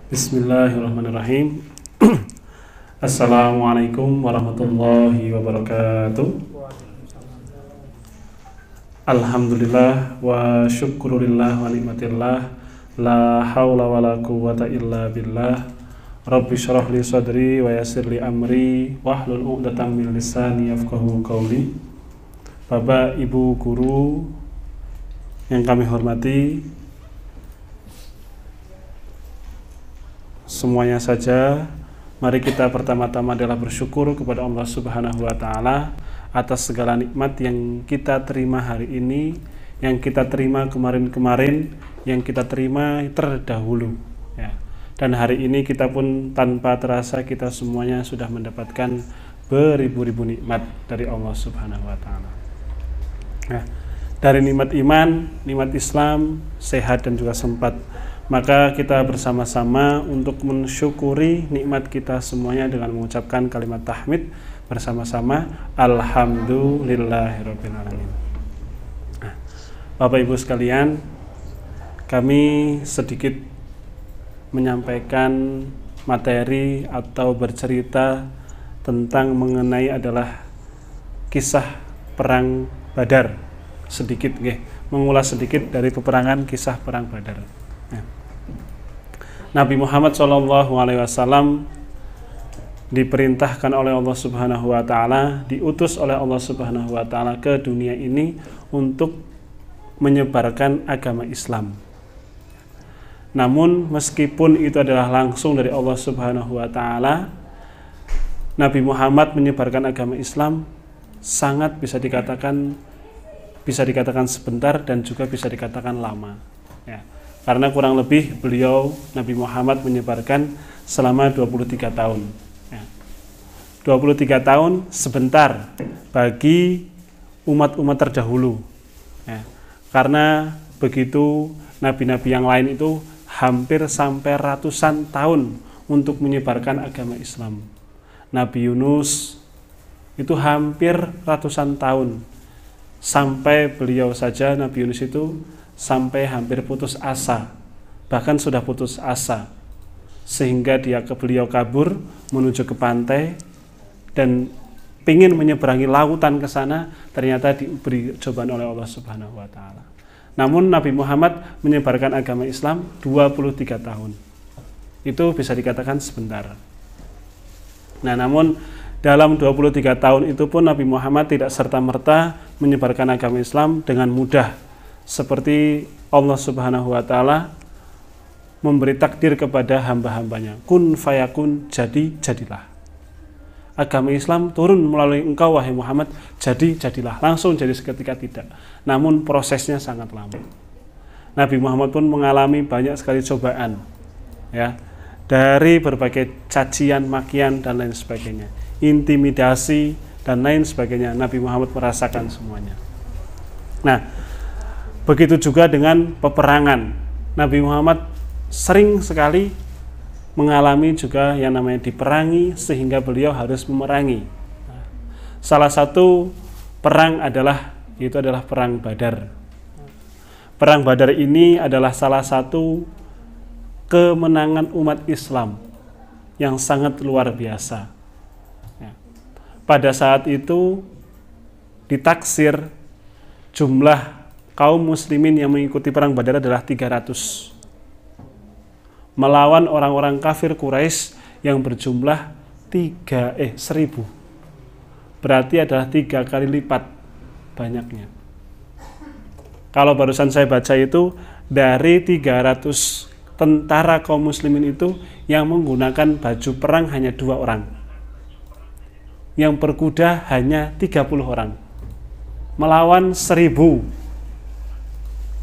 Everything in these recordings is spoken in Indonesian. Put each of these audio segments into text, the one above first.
Bismillahirrahmanirrahim. Assalamualaikum warahmatullahi wabarakatuh. Alhamdulillah wa syukurillah wa nikmatillah. La hawla wa la quwwata illa billah. Rabbi syrah li sadri wa yassir li amri wahlul 'uqdatam min lisani yafqahu qawli. Bapak, Ibu, guru yang kami hormati, semuanya saja, mari kita pertama-tama adalah bersyukur kepada Allah Subhanahu wa Ta'ala atas segala nikmat yang kita terima hari ini, yang kita terima kemarin-kemarin, yang kita terima terdahulu, ya. Dan hari ini kita pun tanpa terasa kita semuanya sudah mendapatkan beribu-ribu nikmat dari Allah Subhanahu wa Ta'ala. Nah, dari nikmat iman, nikmat Islam, sehat dan juga sempat, maka kita bersama-sama untuk mensyukuri nikmat kita semuanya dengan mengucapkan kalimat tahmid bersama-sama, alhamdulillahirabbil alamin. Nah, Bapak Ibu sekalian, kami sedikit menyampaikan materi atau bercerita tentang mengenai adalah kisah perang Badar, sedikit mengulas sedikit dari peperangan kisah perang Badar. Nabi Muhammad SAW diperintahkan oleh Allah Subhanahu wa Ta'ala, diutus oleh Allah Subhanahu wa Ta'ala ke dunia ini untuk menyebarkan agama Islam. Namun meskipun itu adalah langsung dari Allah Subhanahu wa Ta'ala, Nabi Muhammad menyebarkan agama Islam sangat bisa dikatakan sebentar dan juga bisa dikatakan lama, ya. Karena kurang lebih beliau, Nabi Muhammad, menyebarkan selama 23 tahun. 23 tahun sebentar bagi umat-umat terdahulu. Karena begitu nabi-nabi yang lain itu hampir sampai ratusan tahun untuk menyebarkan agama Islam. Nabi Yunus itu hampir ratusan tahun. Sampai beliau saja, Nabi Yunus itu sampai hampir putus asa, bahkan sudah putus asa, sehingga beliau kabur menuju ke pantai dan ingin menyeberangi lautan ke sana, ternyata diberi cobaan oleh Allah Subhanahu wa Ta'ala. Namun Nabi Muhammad menyebarkan agama Islam 23 tahun. Itu bisa dikatakan sebentar. Nah, namun dalam 23 tahun itu pun Nabi Muhammad tidak serta-merta menyebarkan agama Islam dengan mudah, seperti Allah Subhanahu wa Ta'ala memberi takdir kepada hamba-hambanya, kun fayakun, jadi jadilah. Agama Islam turun melalui engkau wahai Muhammad, jadi jadilah, langsung jadi seketika tidak. Namun prosesnya sangat lama. Nabi Muhammad pun mengalami banyak sekali cobaan, ya, dari berbagai cacian, makian dan lain sebagainya, intimidasi dan lain sebagainya. Nabi Muhammad merasakan semuanya. Nah, begitu juga dengan peperangan. Nabi Muhammad sering sekali mengalami juga yang namanya diperangi, sehingga beliau harus memerangi. Salah satu perang itu adalah perang Badar. Perang Badar ini adalah salah satu kemenangan umat Islam yang sangat luar biasa. Pada saat itu ditaksir jumlah kaum muslimin yang mengikuti perang Badar adalah 300, melawan orang-orang kafir Quraisy yang berjumlah 1000. Berarti adalah 3 kali lipat banyaknya. Kalau barusan saya baca itu, dari 300 tentara kaum muslimin itu yang menggunakan baju perang hanya 2 orang, yang berkuda hanya 30 orang, melawan 1000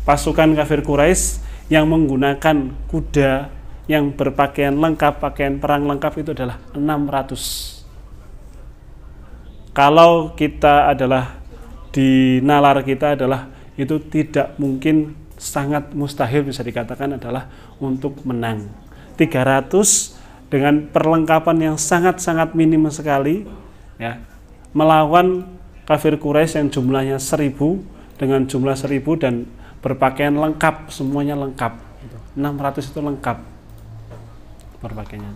pasukan kafir Quraisy yang menggunakan kuda, yang berpakaian lengkap, pakaian perang lengkap, itu adalah 600. Kalau kita adalah di nalar kita adalah itu tidak mungkin, sangat mustahil bisa dikatakan adalah untuk menang. 300 dengan perlengkapan yang sangat-sangat minim sekali, ya, melawan kafir Quraisy yang jumlahnya 1000 dengan jumlah 1000 dan berpakaian lengkap, semuanya lengkap. 600 itu lengkap. berpakainya.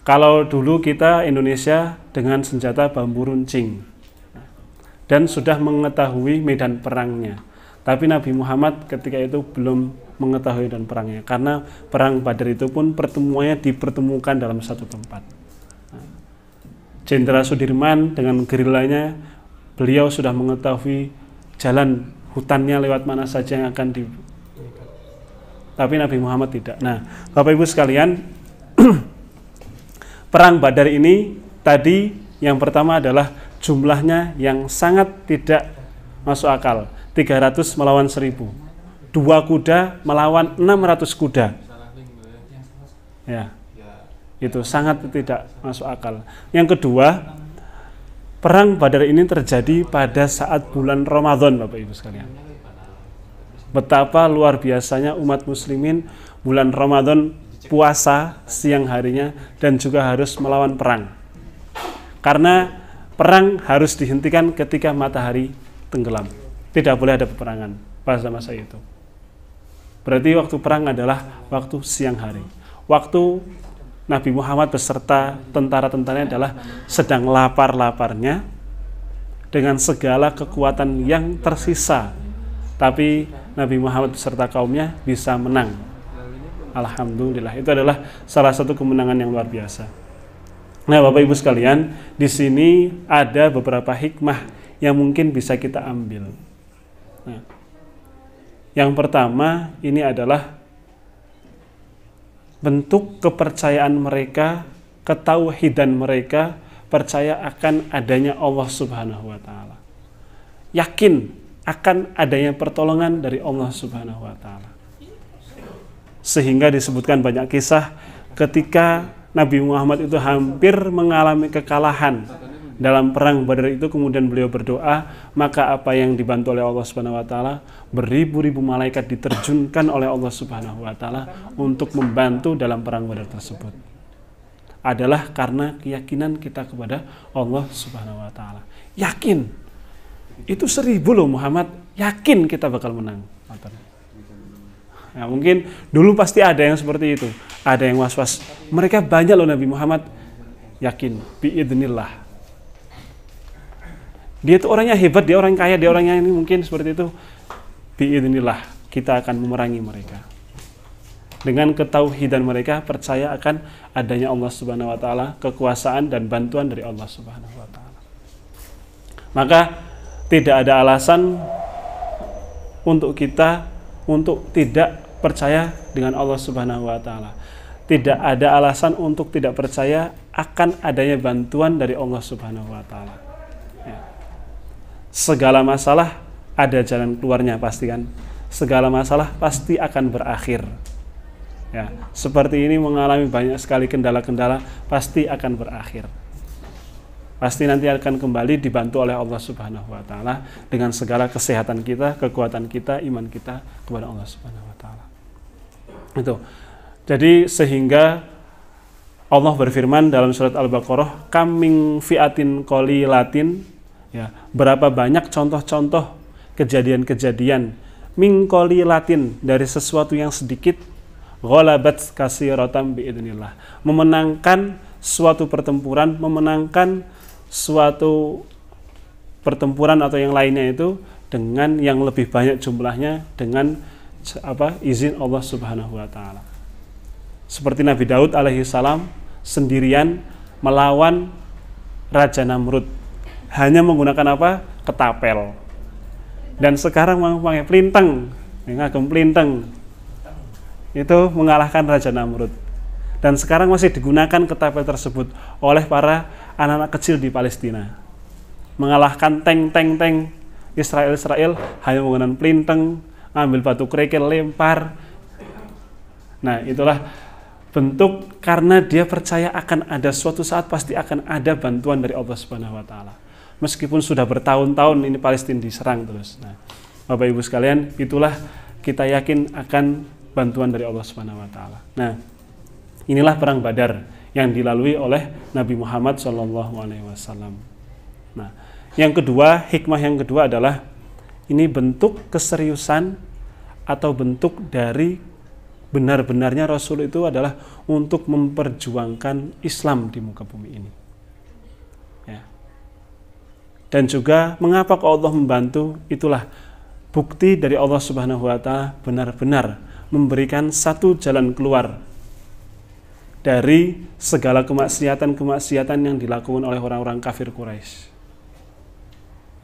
Kalau dulu kita Indonesia dengan senjata bambu runcing dan sudah mengetahui medan perangnya. Tapi Nabi Muhammad ketika itu belum mengetahui medan perangnya, karena perang Badar itu pun pertemuannya dipertemukan dalam satu tempat. Jenderal Sudirman dengan gerilanya, beliau sudah mengetahui jalan hutannya lewat mana saja yang akan di. Tapi Nabi Muhammad tidak. Nah, Bapak Ibu sekalian, perang Badar ini tadi yang pertama adalah jumlahnya yang sangat tidak masuk akal. 300 melawan 1000. 2 kuda melawan 600 kuda. Ya. Itu sangat tidak masuk akal. Yang kedua, perang Badar ini terjadi pada saat bulan Ramadan, Bapak Ibu sekalian. Betapa luar biasanya umat muslimin bulan Ramadan puasa siang harinya dan juga harus melawan perang. Karena perang harus dihentikan ketika matahari tenggelam. Tidak boleh ada peperangan pada masa itu. Berarti waktu perang adalah waktu siang hari. Waktu Nabi Muhammad beserta tentara-tentaranya adalah sedang lapar-laparnya dengan segala kekuatan yang tersisa. Tapi Nabi Muhammad beserta kaumnya bisa menang. Alhamdulillah. Itu adalah salah satu kemenangan yang luar biasa. Nah, Bapak Ibu sekalian, di sini ada beberapa hikmah yang mungkin bisa kita ambil. Nah, yang pertama ini adalah bentuk kepercayaan mereka, ketauhidan mereka, percaya akan adanya Allah Subhanahu wa taala. Yakin akan adanya pertolongan dari Allah Subhanahu wa taala. Sehingga disebutkan banyak kisah ketika Nabi Muhammad itu hampir mengalami kekalahan dalam perang Badar itu, kemudian beliau berdoa, maka apa yang dibantu oleh Allah Subhanahu wa taala, beribu-ribu malaikat diterjunkan oleh Allah Subhanahu wa taala untuk membantu dalam perang Badar tersebut. Adalah karena keyakinan kita kepada Allah Subhanahu wa taala. Yakin. Itu 1000 loh Muhammad, yakin kita bakal menang. Nah, mungkin dulu pasti ada yang seperti itu. Ada yang was-was. Mereka banyak loh Nabi Muhammad. Yakin, biidznillah. Dia itu orangnya hebat, dia orang kaya, dia orangnya ini mungkin seperti itu. Biidznillah, kita akan memerangi mereka. Dengan ketauhidan mereka, percaya akan adanya Allah Subhanahu wa taala, kekuasaan dan bantuan dari Allah Subhanahu wa taala. Maka tidak ada alasan untuk kita untuk tidak percaya dengan Allah Subhanahu wa taala. Tidak ada alasan untuk tidak percaya akan adanya bantuan dari Allah Subhanahu wa taala. Ya. Segala masalah ada jalan keluarnya pasti kan. Segala masalah pasti akan berakhir. Ya, seperti ini mengalami banyak sekali kendala-kendala pasti akan berakhir. Pasti nanti akan kembali dibantu oleh Allah Subhanahu wa taala dengan segala kesehatan kita, kekuatan kita, iman kita kepada Allah Subhanahu wa taala. Itu. Jadi sehingga Allah berfirman dalam surat Al-Baqarah, kam min fi'atin qalilatin, ya, berapa banyak contoh-contoh kejadian-kejadian min qalilatin, dari sesuatu yang sedikit, ghalabat katsiratan biidznillah, memenangkan suatu pertempuran, memenangkan suatu pertempuran atau yang lainnya itu dengan yang lebih banyak jumlahnya dengan izin Allah Subhanahu wa taala. Seperti Nabi Daud alaihi salam sendirian melawan Raja Namrud hanya menggunakan apa? Ketapel. Dan sekarang pakai pelintang, ngagem pelintang. Itu mengalahkan Raja Namrud. Dan sekarang masih digunakan ketapel tersebut oleh para anak-anak kecil di Palestina. Mengalahkan tank Israel hanya menggunakan pelintang, ambil batu kerikil, lempar. Nah, itulah bentuk karena dia percaya akan ada suatu saat pasti akan ada bantuan dari Allah Subhanahu wa taala. Meskipun sudah bertahun-tahun ini Palestina diserang terus. Nah, Bapak Ibu sekalian, itulah kita yakin akan bantuan dari Allah Subhanahu wa taala. Nah, inilah perang Badar yang dilalui oleh Nabi Muhammad SAW. Nah, yang kedua, hikmah yang kedua adalah ini bentuk keseriusan atau bentuk dari benar-benarnya Rasul itu adalah untuk memperjuangkan Islam di muka bumi ini. Ya. Dan juga mengapa kok Allah membantu, itulah bukti dari Allah Subhanahu wa Ta'ala benar-benar memberikan satu jalan keluar dari segala kemaksiatan-kemaksiatan yang dilakukan oleh orang-orang kafir Quraisy.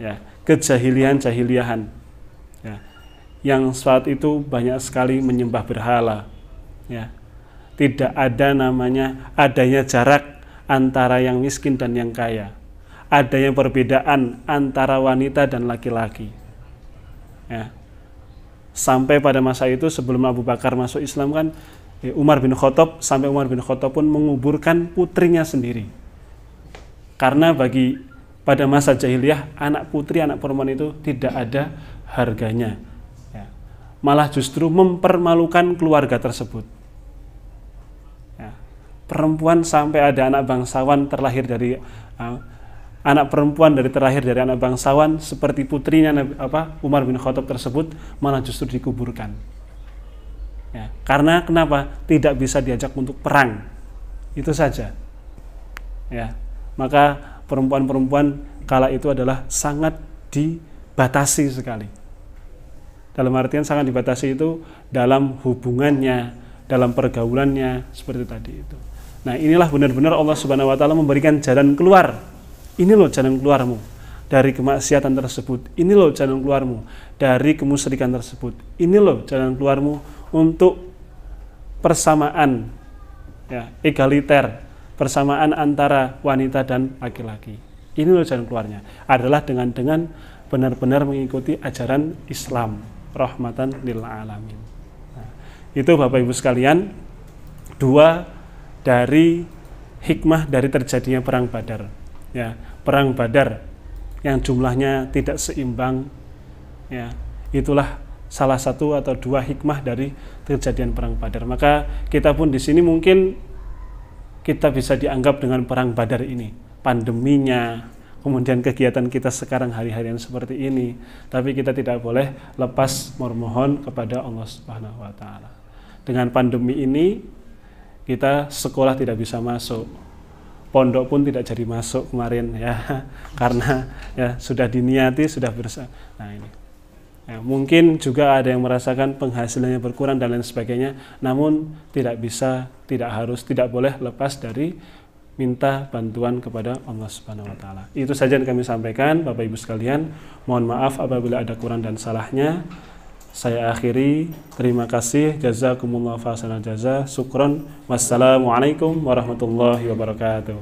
Ya, kejahilian-jahiliahan. Ya, yang saat itu banyak sekali menyembah berhala. Ya. Tidak ada namanya adanya jarak antara yang miskin dan yang kaya. Adanya perbedaan antara wanita dan laki-laki. Ya. Sampai pada masa itu sebelum Abu Bakar masuk Islam kan Umar bin Khattab pun menguburkan putrinya sendiri. Karena pada masa jahiliyah anak putri, anak perempuan itu tidak ada harganya. Ya. Malah justru mempermalukan keluarga tersebut. Ya. Perempuan sampai ada anak bangsawan terlahir dari anak perempuan terlahir dari anak bangsawan seperti putrinya Umar bin Khattab tersebut malah justru dikuburkan. Ya, karena kenapa? Tidak bisa diajak untuk perang. Itu saja. Ya, maka perempuan-perempuan kala itu adalah sangat dibatasi sekali. Dalam artian sangat dibatasi itu dalam hubungannya, dalam pergaulannya seperti tadi itu. Nah, inilah benar-benar Allah Subhanahu wa Ta'ala memberikan jalan keluar. Ini loh jalan keluarmu dari kemaksiatan tersebut. Ini loh jalan keluarmu dari kemusyrikan tersebut. Ini loh jalan keluarmu untuk persamaan, ya, egaliter, persamaan antara wanita dan laki-laki. Ini loh jalan keluarnya. Adalah dengan benar-benar mengikuti ajaran Islam, rahmatan lil alamin. Nah, itu Bapak Ibu sekalian, dua dari hikmah dari terjadinya perang Badar. Ya, perang Badar yang jumlahnya tidak seimbang, ya, itulah salah satu atau dua hikmah dari kejadian perang Badar. Maka kita pun di sini mungkin kita bisa dianggap dengan perang Badar ini, pandeminya, kemudian kegiatan kita sekarang hari-harian seperti ini, tapi kita tidak boleh lepas memohon kepada Allah Subhanahu wa Ta'ala. Dengan pandemi ini kita sekolah tidak bisa masuk, pondok pun tidak jadi masuk kemarin, ya, karena ya sudah diniati, sudah bersama. Nah ini, ya, mungkin juga ada yang merasakan penghasilannya berkurang dan lain sebagainya, namun tidak boleh lepas dari minta bantuan kepada Allah Subhanahu wa Ta'ala. Itu saja yang kami sampaikan, Bapak Ibu sekalian. Mohon maaf apabila ada kurang dan salahnya. Saya akhiri, terima kasih, jazakumullah fa ahsanal jazaa, syukron, wassalamualaikum warahmatullahi wabarakatuh.